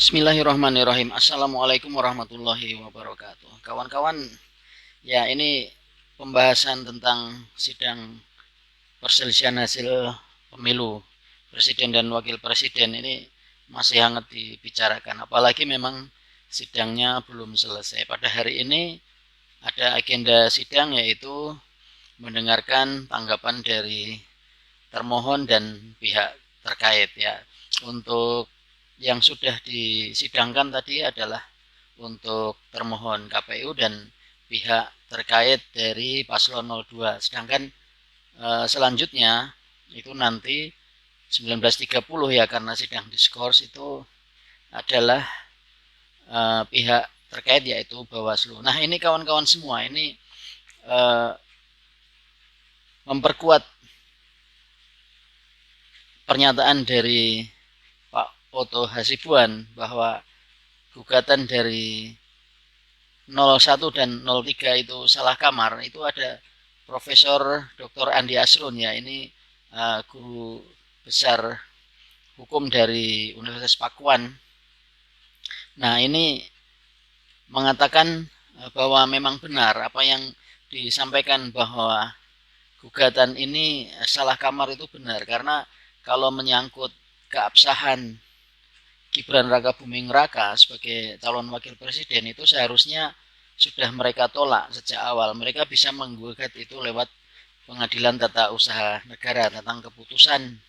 Bismillahirrahmanirrahim. Assalamualaikum warahmatullahi wabarakatuh. Kawan-kawan, ya ini pembahasan tentang sidang perselisihan hasil pemilu presiden dan wakil presiden ini masih hangat dibicarakan. Apalagi memang sidangnya belum selesai. Pada hari ini ada agenda sidang yaitu mendengarkan tanggapan dari termohon dan pihak terkait ya. Untuk yang sudah disidangkan tadi adalah untuk termohon KPU dan pihak terkait dari paslon 02. Sedangkan selanjutnya itu nanti 19.30 ya, karena sidang diskors itu adalah pihak terkait yaitu Bawaslu. Nah ini kawan-kawan semua ini memperkuat pernyataan dari Pak Oto Hasibuan bahwa gugatan dari 01 dan 03 itu salah kamar. Itu ada Profesor Dr. Andi Asrun ya, ini guru besar hukum dari Universitas Pakuan. Nah ini mengatakan bahwa memang benar apa yang disampaikan bahwa gugatan ini salah kamar itu benar, karena kalau menyangkut keabsahan Gibran Raka Buming Raka sebagai calon wakil presiden itu seharusnya sudah mereka tolak sejak awal. Mereka bisa menggugat itu lewat Pengadilan Tata Usaha Negara tentang keputusan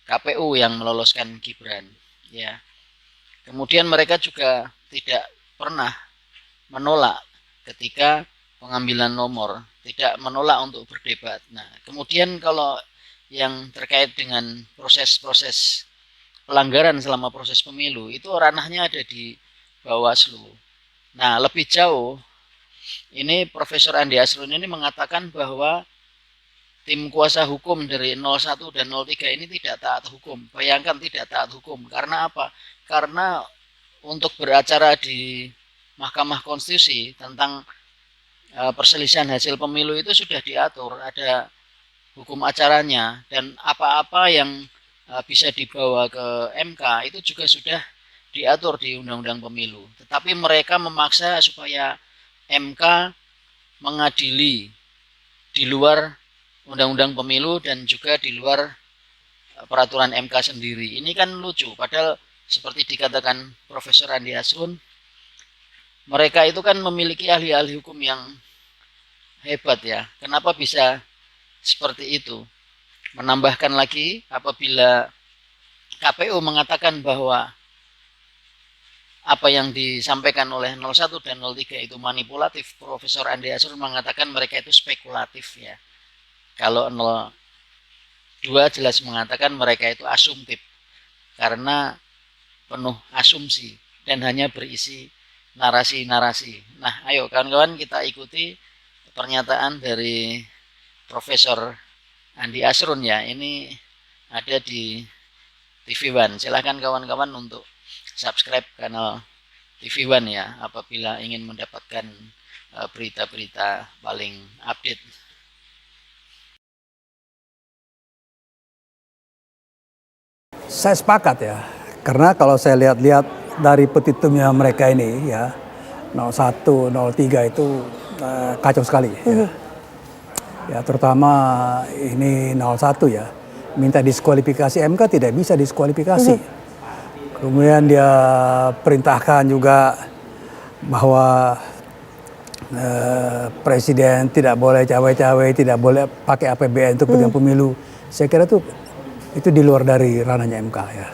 KPU yang meloloskan Gibran. Ya. Kemudian mereka juga tidak pernah menolak ketika pengambilan nomor, tidak menolak untuk berdebat. Nah, kemudian kalau yang terkait dengan proses-proses pelanggaran selama proses pemilu itu ranahnya ada di Bawaslu. Nah, lebih jauh ini Profesor Andi Asrun ini mengatakan bahwa tim kuasa hukum dari 01 dan 03 ini tidak taat hukum. Bayangkan tidak taat hukum. Karena apa? Karena untuk beracara di Mahkamah Konstitusi tentang perselisihan hasil pemilu itu sudah diatur, ada hukum acaranya, dan apa-apa yang bisa dibawa ke MK itu juga sudah diatur di Undang-Undang Pemilu. Tetapi mereka memaksa supaya MK mengadili di luar Undang-Undang Pemilu dan juga di luar peraturan MK sendiri. Ini kan lucu, padahal seperti dikatakan Profesor Andi Asrun, mereka itu kan memiliki ahli-ahli hukum yang hebat ya. Kenapa bisa seperti itu? Menambahkan lagi, apabila KPU mengatakan bahwa apa yang disampaikan oleh 01 dan 03 itu manipulatif, Profesor Andi Asrun mengatakan mereka itu spekulatif ya. Kalau 02 jelas mengatakan mereka itu asumtif, karena penuh asumsi dan hanya berisi narasi-narasi. Nah, ayo kawan-kawan kita ikuti pernyataan dari Profesor Andi Asrun ya. Ini ada di TV One. Silahkan kawan-kawan untuk subscribe kanal TV One ya, apabila ingin mendapatkan berita-berita paling update. Saya sepakat ya, karena kalau saya lihat-lihat dari petitumnya mereka ini ya, 01, 03 itu kacau sekali ya. Ya terutama ini 01 ya, minta diskualifikasi, MK tidak bisa diskualifikasi. Kemudian dia perintahkan juga bahwa presiden tidak boleh cawe-cawe, tidak boleh pakai APBN untuk pegang pemilu. Saya kira itu di luar dari ranahnya MK ya.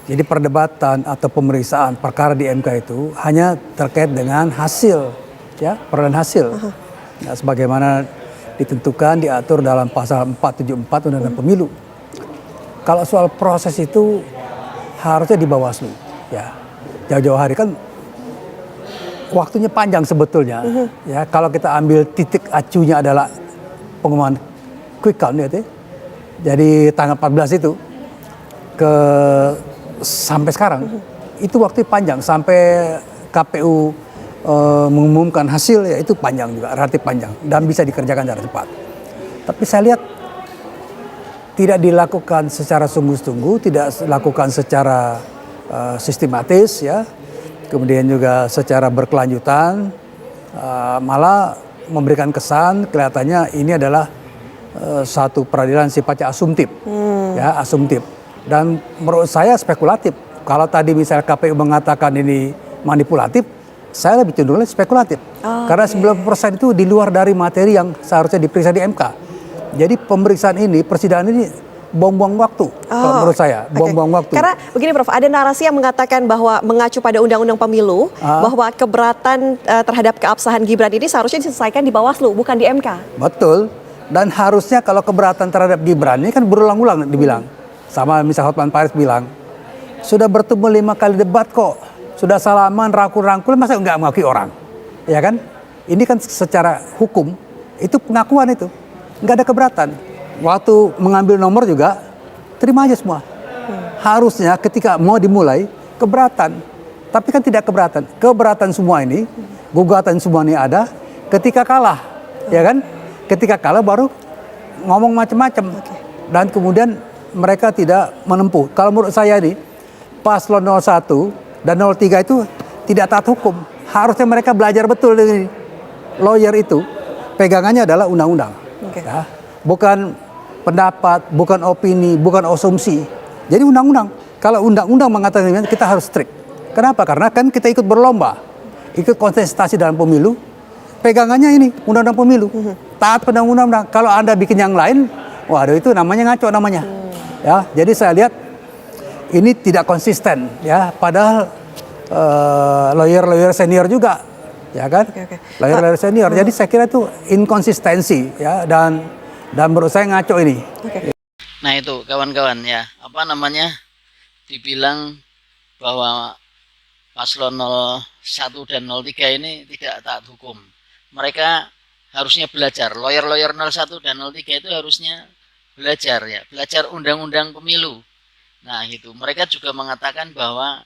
Jadi perdebatan atau pemeriksaan perkara di MK itu hanya terkait dengan hasil, ya, perolehan hasil. Nah, sebagaimana ditentukan diatur dalam pasal 474 Undang-Undang Pemilu. Kalau soal proses itu harusnya di Bawaslu, ya. Jauh-jauh hari kan waktunya panjang sebetulnya. Ya, kalau kita ambil titik acunya adalah pengumuman quick count ya. Jadi tanggal 14 itu sampai sekarang itu waktu panjang, sampai KPU mengumumkan hasil ya itu panjang juga, relatif panjang dan bisa dikerjakan secara cepat. Tapi saya lihat tidak dilakukan secara sungguh-sungguh, tidak dilakukan secara sistematis ya, kemudian juga secara berkelanjutan, malah memberikan kesan kelihatannya ini adalah satu peradilan sifatnya asumtif, ya asumtif. Dan menurut saya spekulatif. Kalau tadi misalnya KPU mengatakan ini manipulatif, saya lebih cenderung spekulatif. Karena 90% itu di luar dari materi yang seharusnya diperiksa di MK. Jadi pemeriksaan ini, persidangan ini buang-buang waktu, kalau menurut saya, buang-buang waktu. Karena begini Prof, ada narasi yang mengatakan bahwa mengacu pada Undang-Undang Pemilu, bahwa keberatan terhadap keabsahan Gibran ini seharusnya diselesaikan di Bawaslu, bukan di MK. Betul, dan harusnya kalau keberatan terhadap Gibran ini kan berulang-ulang dibilang. Sama misal Hotman Paris bilang, sudah bertemu 5 kali debat kok, sudah salaman, rangkul-rangkul, masa nggak mengakui orang? Ya kan? Ini kan secara hukum, itu pengakuan itu, nggak ada keberatan. Waktu mengambil nomor juga, terima aja semua. Harusnya ketika mau dimulai, keberatan. Tapi kan tidak keberatan. Keberatan semua ini, gugatan semua ini ada ketika kalah. Ya kan? Ketika kalah baru ngomong macam-macam. Dan kemudian mereka tidak menempuh. Kalau menurut saya ini, paslon 01 dan 03 itu tidak taat hukum. Harusnya mereka belajar betul dari lawyer itu. Pegangannya adalah undang-undang. Ya. Bukan pendapat, bukan opini, bukan asumsi. Jadi undang-undang. Kalau undang-undang mengatakan kita harus strict. Kenapa? Karena kan kita ikut berlomba, ikut kontestasi dalam pemilu. Pegangannya ini undang-undang pemilu. Taat pada undang-undang. Kalau Anda bikin yang lain, waduh itu namanya ngaco namanya. Ya, jadi saya lihat ini tidak konsisten ya. Padahal lawyer-lawyer senior juga, ya kan? Lawyer-lawyer senior. Jadi saya kira itu inkonsistensi ya dan menurut saya ngaco ini. Nah itu kawan-kawan ya, apa namanya, dibilang bahwa paslon 01 dan 03 ini tidak taat hukum. Mereka harusnya belajar, lawyer-lawyer 01 dan 03 itu harusnya belajar ya, belajar undang-undang pemilu. Nah itu, mereka juga mengatakan bahwa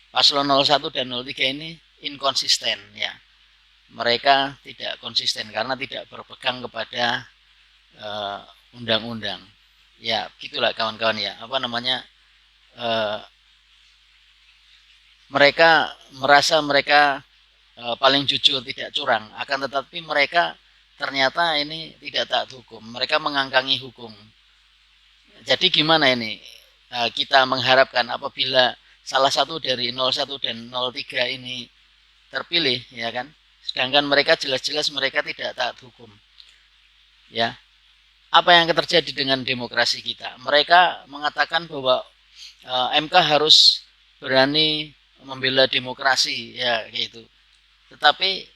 paslon 01 dan 03 ini inkonsisten ya. Mereka tidak konsisten karena tidak berpegang kepada undang-undang. Ya, gitulah kawan-kawan ya. Apa namanya? Mereka merasa mereka paling jujur, tidak curang. Akan tetapi mereka ternyata ini tidak taat hukum. Mereka mengangkangi hukum. Jadi gimana ini? Kita mengharapkan apabila salah satu dari 01 dan 03 ini terpilih, ya kan? Sedangkan mereka jelas-jelas mereka tidak taat hukum. Ya. Apa yang terjadi dengan demokrasi kita? Mereka mengatakan bahwa MK harus berani membela demokrasi ya gitu. Tetapi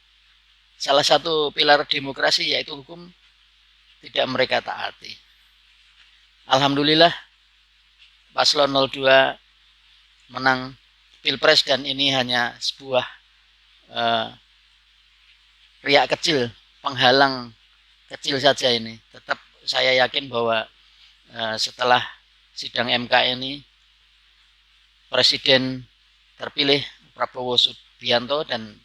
salah satu pilar demokrasi yaitu hukum tidak mereka taati. Alhamdulillah paslon 02 menang Pilpres dan ini hanya sebuah riak kecil, penghalang kecil saja ini. Tetap saya yakin bahwa setelah sidang MK ini Presiden terpilih Prabowo Subianto dan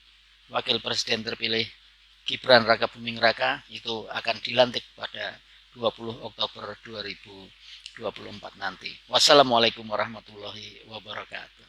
Wakil Presiden terpilih Gibran Rakabuming Raka itu akan dilantik pada 20 Oktober 2024 nanti. Wassalamualaikum warahmatullahi wabarakatuh.